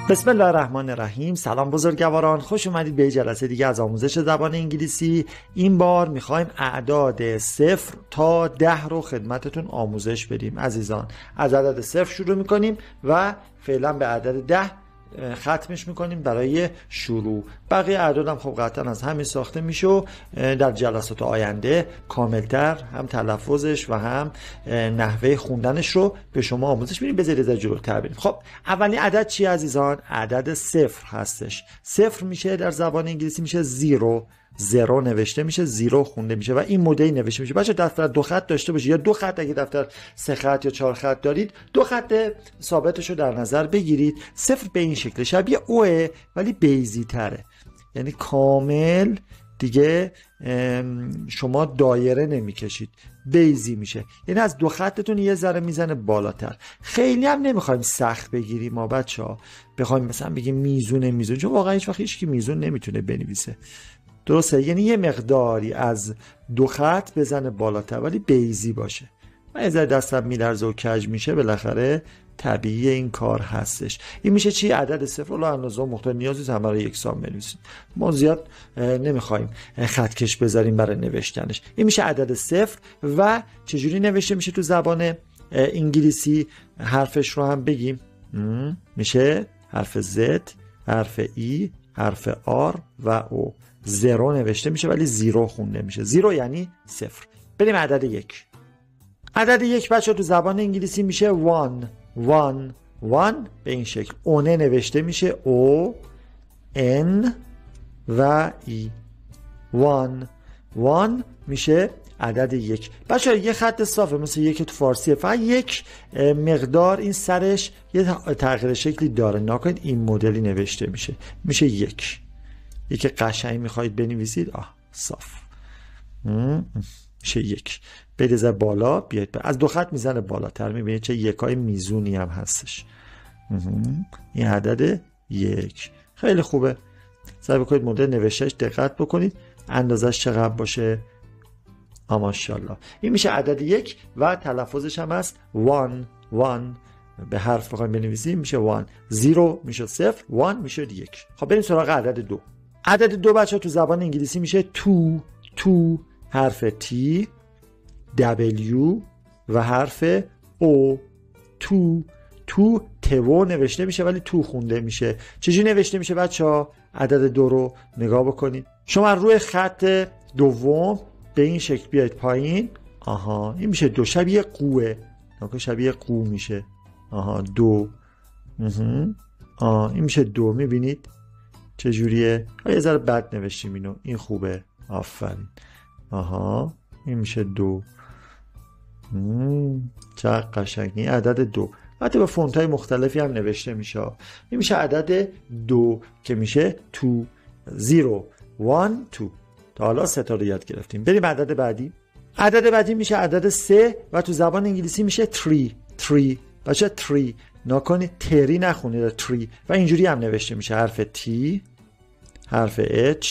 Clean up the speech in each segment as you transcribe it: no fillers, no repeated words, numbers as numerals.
بسم الله الرحمن الرحیم. سلام بزرگواران، خوش اومدید به جلسه دیگه از آموزش زبان انگلیسی. این بار میخوایم اعداد 0 تا 10 رو خدمتتون آموزش بدیم. عزیزان، از عدد 0 شروع میکنیم و فعلا به عدد 10 ختمش میکنیم برای شروع. بقیه اعداد هم خب قطعا از همین ساخته میشه و در جلسات آینده کاملتر هم تلفظش و هم نحوه خوندنش رو به شما آموزش میدیم. بذارید جلوتر بریم. خب اولین عدد چی عزیزان؟ عدد 0 هستش. 0 میشه در زبان انگلیسی میشه 0 نوشته میشه، 0 خونده میشه و این مدلی نوشته میشه. بچه دفتر 2 خط داشته باشید یا 2 خط، اگه دفتر 3 خط یا 4 خط دارید 2 خط ثابتش رو در نظر بگیرید. 0 به این شکل شبیه اوه ولی بیزی تره، یعنی کامل دیگه شما دایره نمیکشید، بیزی میشه، یعنی از 2 خطتون یه ذره میزنه بالاتر. خیلی هم نمیخوایم سخت بگیریم ما بچه‌ها، بخوایم مثلا بگیم میزونه، چون واقعا هیچ وقت هیچ کی میزون نمیتونه بنویسه. درسته، یعنی یه مقداری از 2 خط بزنه بالاتر ولی بیزی باشه. من یه ذره دستم میلرزه و کج میشه، بالاخره طبیعی این کار هستش. این میشه چی؟ عدد 0. الا اندازه مختلف نیازی همه رو یکسان بنویسیم، ما زیاد نمیخوایم خطکش بذاریم برای نوشتنش. این میشه عدد 0 و چجوری نوشته میشه تو زبان انگلیسی؟ حرفش رو هم بگیم. میشه حرف Z، حرف E، حرف R و O. 0 نوشته میشه ولی 0 خونده میشه. 0 یعنی 0. بریم عدد 1. عدد 1 بچه تو زبان انگلیسی میشه 1 به این شکل. اونه نوشته میشه O N و E. 1 میشه عدد 1. بچه یه خط صافه مثل یک تو فارسیه، فقط یک مقدار این سرش یه تغییر شکلی داره. نکنید این مدلی نوشته میشه 1. یکی قشنگ میخواید بنویسید صاف میشه 1. بریزه بالا بیاید از 2 خط میزنه بالاتر، میبینید چه یکای میزونی هم هستش. این عدد 1 خیلی خوبه. سعی بکنید مدل نوشتهش دقت بکنید، اندازش چقدر باشه. ماشاءالله. این میشه عدد 1 و تلفظش هم هست 1. به حرف بخوایم بنویسیم میشه 1. 0 میشه 0، 1 میشه 1. خب بریم سراغ عدد 2. عدد 2 بچه تو زبان انگلیسی میشه 2. حرف T، W و حرف O. تو تو نوشته میشه ولی تو خونده میشه. چجوری نوشته میشه بچه ها؟ عدد 2 رو نگاه بکنید. شما روی خط دوم به این شکل بیاید پایین. این میشه 2، شبیه قوه. شبیه قو میشه. 2. این میشه 2. میبینید چجوریه؟ یه ذره بد نوشتیم اینو، این خوبه. آفرین. این میشه 2. چقدر قشنگی. عدد 2 حتی با فونت های مختلفی هم نوشته میشه. این میشه عدد 2 که میشه 2. 0 1 2. تا حالا 3 تا رو یاد گرفتیم. بریم عدد بعدی. عدد بعدی میشه عدد 3 و تو زبان انگلیسی میشه 3. بچه 3 نکنید تری نخونید، 3 و اینجوری هم نوشته میشه. حرف T، حرف H،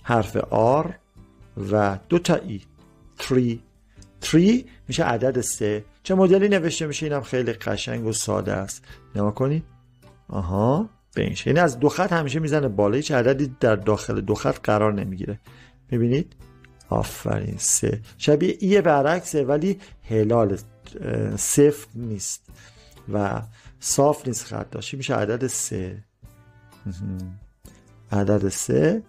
حرف R و 2 تا E. 3 میشه عدد 3. چه مدلی نوشته میشه؟ اینم خیلی قشنگ و ساده است. نگاه کنید. به این شکل. یعنی از 2 خط همیشه میزنه بالا، هیچ عددی در داخل 2 خط قرار نمیگیره. میبینید؟ آفرین. 3 شبیه ای برعکسه ولی هلال، سفت نیست و صاف نیست خط داشتی. میشه عدد 3. عدد 3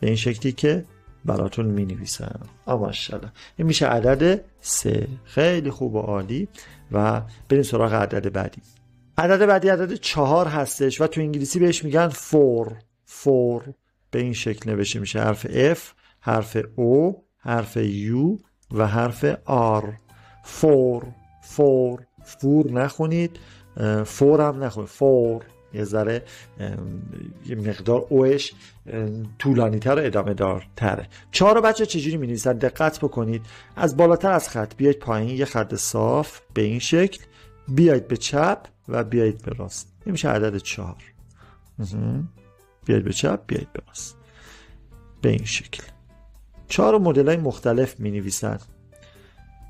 به این شکلی که براتون می نویسم. ماشاءالله. این میشه عدد 3. خیلی خوب و عالی. و بریم سراغ عدد بعدی. عدد بعدی عدد 4 هستش و تو انگلیسی بهش میگن 4. به این شکل نوشته میشه. حرف F، حرف O، حرف U و حرف R. 4 نخونید، 4 هم نخونید. 4 یه ذره یه مقدار اوش طولانی تر و ادامه دار تره. 4 رو بچه چجوری می نویسن؟ دقت بکنید. از بالاتر از خط بیاید پایین، یه خط صاف به این شکل، بیاید به چپ و بیاید به راست. این میشه عدد 4. بیاید به چپ، بیاید به راست به این شکل. 4 مدل های مختلف می نویسن.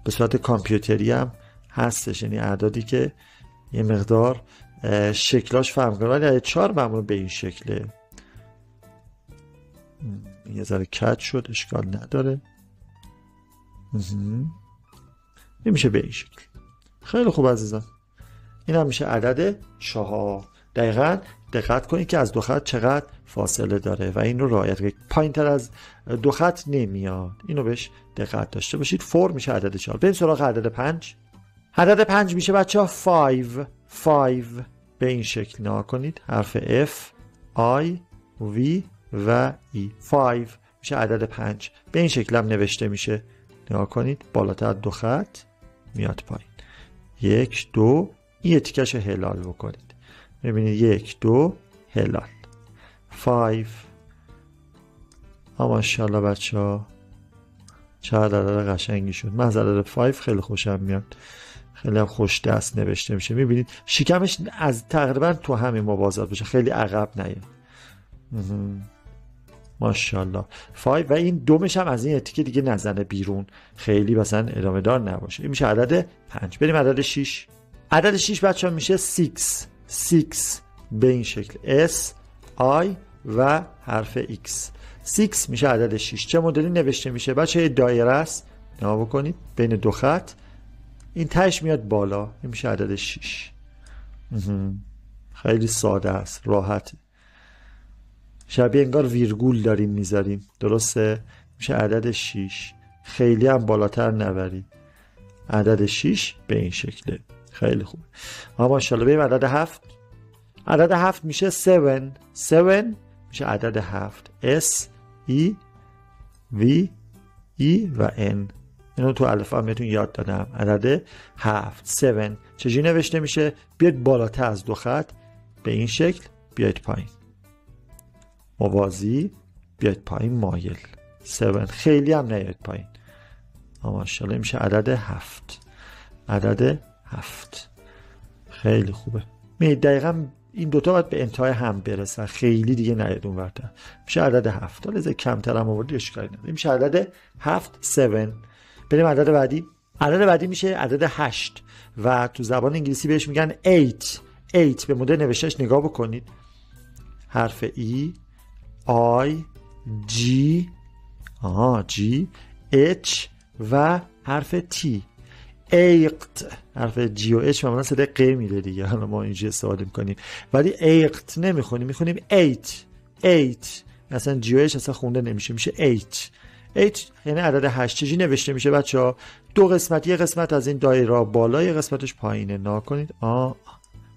به صورت کامپیوتری هم هستش، یعنی اعدادی که یه مقدار شکلاش فهم کنم، ولی 4 معمول به این شکله. یه ذره کج شد، اشکال نداره. این میشه به این شکل. خیلی خوب عزیزان، این هم میشه عدد 4. دقیقاً دقت کنید که از دو خط چقدر فاصله داره و این رو رعایت کنید. پایین تر از دو خط نمیاد، اینو بهش دقت داشته باشید. 4 میشه عدد 4. بریم سراغ عدد 5. عدد 5 میشه بچه ها 5 به این شکل. نگاه کنید، حرف F I V و E. 5 میشه عدد 5. به این شکل هم نوشته میشه. نگاه کنید، بالاتر دو خط میاد پایین. 1 2 این تیکش هلال بکنید. ببینید 1 2 هلال. 5. ماشاءالله بچه ها، چقدر عدد قشنگی شد. من از عدد 5 خیلی خوشم میاد، خیلی هم خوش دست نوشته میشه. میبینید شکمش از تقریبا تو همین موازات بشه، خیلی عقب نیاد. ماشاءالله. 5 و این دومش هم از این تیکه دیگه نزنه بیرون، خیلی مثلا ادامه دار نباشه. این میشه عدد 5. بریم عدد 6. عدد 6 بچه ها میشه 6 به این شکل. S I و حرف X. 6 میشه عدد 6. چه مدلی نوشته میشه بچه؟ دایره است، نگاه بکنید، بین دو خط این تهش میاد بالا. این میشه عدد 6. خیلی ساده است، راحته، شبیه انگار ویرگول داریم میذاریم. درسته؟ میشه عدد 6. خیلی هم بالاتر نبرید. عدد 6 به این شکله. خیلی خوب. ماشاءالله. بریم عدد 7. عدد 7 میشه 7 میشه عدد 7. S E V E و N. اینو تو الفبا بهتون یاد دادم. عدد 7 7. چجوری نوشته میشه؟ بیاید بالاتر از دو خط به این شکل، بیاید پایین موازی، بیاید پایین مایل. 7. خیلی هم نیاید پایین. ماشاءالله. میشه عدد 7. عدد 7 خیلی خوبه. می دقیقاً این دوتا باید به انتهای هم برسن، خیلی دیگه نیاد اون ورتر. میشه عدد 7. حالا از کمتر هم آوردی اشکالی نداره. میشه عدد 7 7. بریم عدد بعدی. عدد بعدی میشه عدد 8 و تو زبان انگلیسی بهش میگن 8. به مدل نوشتهش نگاه بکنید. حرف E I G H و حرف T. ایقت. حرف G و H معمولا صدای ق میده دیگه، حالا ما اینجا استفاده میکنیم، ولی ایقت نمیخونیم، میخونیم 8. مثلا G و H اصلا خونده نمیشه، میشه 8 یعنی عدد 8. چجوری نوشته میشه بچه ها؟ دو قسمت، یه قسمت از این دایره بالا، یه قسمتش پایینه. نگاه کنید،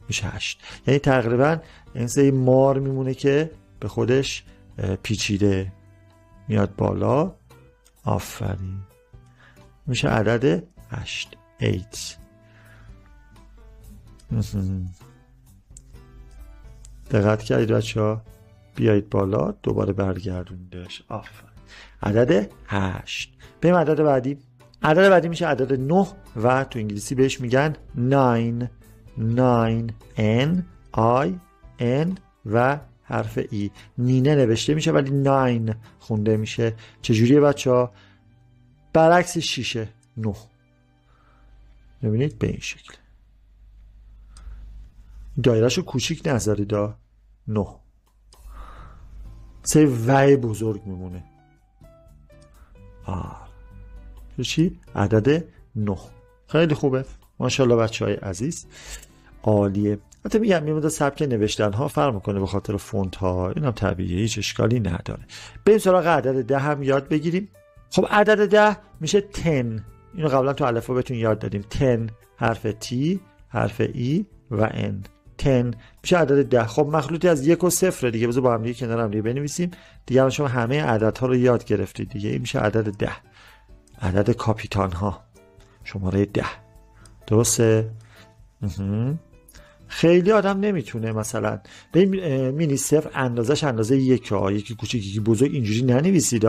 میشه 8. یعنی تقریبا این سری مار میمونه که به خودش پیچیده میاد بالا. آفرین. میشه عدد 8. دقت کردید بچه ها؟ بیایید بالا، دوباره برگردوندش. آفرین. عدد 8. بریم عدد بعدی. عدد بعدی میشه عدد 9 و تو انگلیسی بهش میگن 9. N I N و حرف E. نینه نوشته میشه ولی 9 خونده میشه. چجوریه بچه ها؟ برعکس 6 9. ببینید به این شکل. دایرهشو کوچیک نذارید. 9 سه وی بزرگ میمونه. چی؟ عدد 9. خیلی خوبه. ماشاءالله بچه های عزیز، عالیه. حتی میگم میمونه سبک نوشتن ها فرق میکنه به خاطر فونت ها، این هم طبیعیه، هیچ اشکالی نداره. بریم سراغ عدد 10 هم یاد بگیریم. خب عدد 10 میشه 10. اینو قبلا تو الفبا بهتون یاد دادیم. 10 حرف T، حرف E و N. 10 میشه عدد 10. خب مخلوطی از 1 و 0 دیگه. بذار با هم دیگه کنار هم دیگه بنویسیم. دیگه شما همه عددها رو یاد گرفتید دیگه. این میشه عدد 10. عدد کاپیتان ها، شماره 10. درسته؟ خیلی آدم نمیتونه مثلا به مینی صفر اندازش اندازه 1 یکی کوچیک یکی بزرگ اینجوری ننویسید.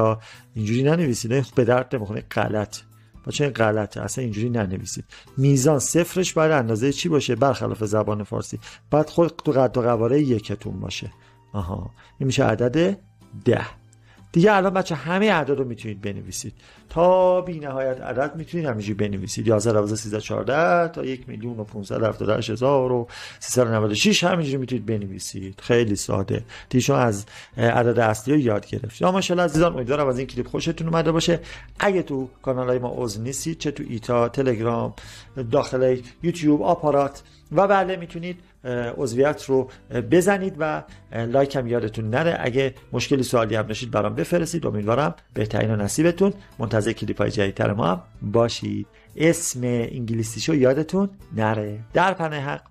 اینجوری ننویسید، به درد نمیخونه. غلط. بچه غلطه، اصلا اینجوری ننویسید. میزان صفرش باید اندازه چی باشه؟ برخلاف زبان فارسی باید خود تو قد و قواره 1 باشه. این میشه عدد 10. دیگه الان بچه همه اعداد رو میتونید بنویسید تا بی نهایت عدد میتونید همینجوری بنویسید 11 12 13 14 تا 1,578,396 همینجوری میتونید بنویسید. خیلی ساده دیگه، شما از عدد اصلی رو یاد گرفتید. ماشاءالله عزیزان، امیدوارم از این کلیپ خوشتون اومده باشه. اگه تو کانالای ما عضو نیستید، چه تو ایتا، تلگرام، داخل یوتیوب، آپارات و بله، میتونید عضویت رو بزنید و لایک هم یادتون نره. اگه مشکلی سوالی هم داشتید برام بفرستید. امیدوارم بهترین و نصیبتون. منتظر کلیپ‌های جدیدتر ما هم باشید. اسم انگلیسیشو یادتون نره. در پناه حق.